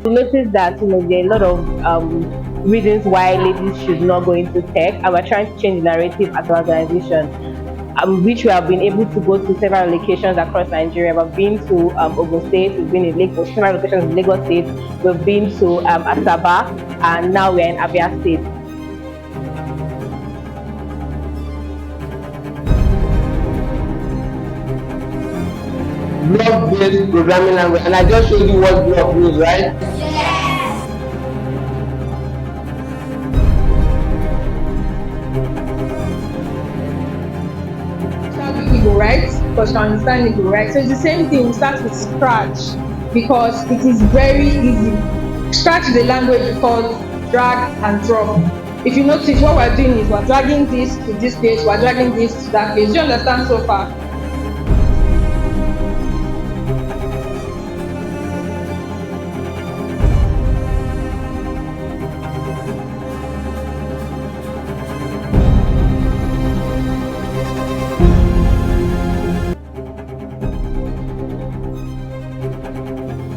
We noticed that there are a lot of reasons why ladies should not go into tech, and we're trying to change the narrative as an organization. Which we have been able to go to several locations across Nigeria. We've been to Ogun State, we've been in Lagos, several locations in Lagos State, we've been to Asaba, and now we're in Abia State. Block-based programming language, and I just showed you what block means, right? Igbo, right? Because you understand Igbo, right? So it's the same thing. We start with Scratch because it is very easy. Scratch is a language called drag and drop. If you notice, what we're doing is we're dragging this to this place, we're dragging this to that place. Do you understand so far?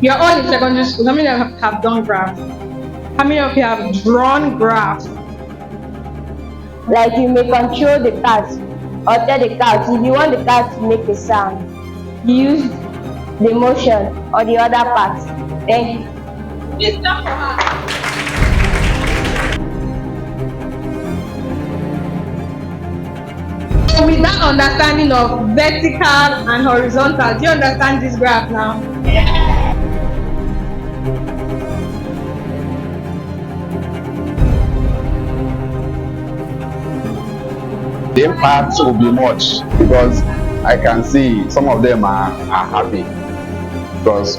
You're all in secondary school. How many of you have done graphs? How many of you have drawn graphs? Like you may control the cat or tell the cat if you want the cat to make a sound, you use the motion or the other part. Then Please stop for her. So with that understanding of vertical and horizontal, do you understand this graph now? The impact will be much because I can see some of them are happy because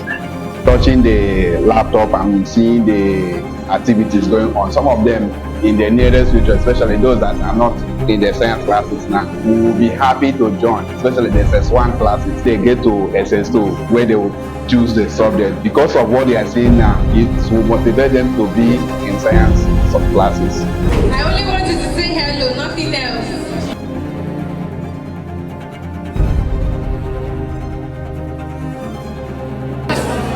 touching the laptop and seeing the activities going on. Some of them in the nearest future, especially those that are not in the science classes now, will be happy to join, especially the SS1 classes. They get to SS2 where they will choose the subject. Because of what they are seeing now, it will motivate them to be in science classes. I only wanted to say hello, nothing else.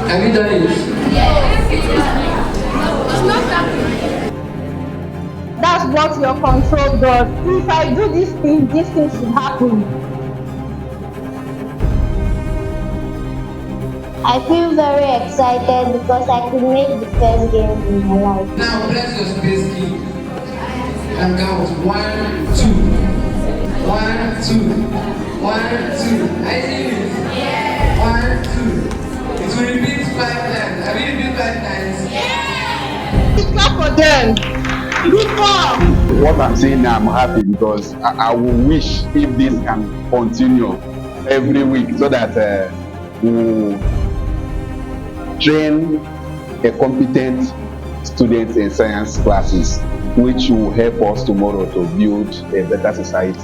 Have you done it? Yes. It's not that. that's what your control does. If I do this thing should happen. I feel very excited because I could make the first game in my life. Now press your space key and count 1, 2, 1, 2, 1, 2. I see it. Yeah. 1, 2. It will repeat 5 times. Have you repeated 5 times? Yeah. Clap for them. Good job. What I'm saying now, I'm happy because I will wish if this can continue every week so that we train a competent students in science classes, which will help us tomorrow to build a better society.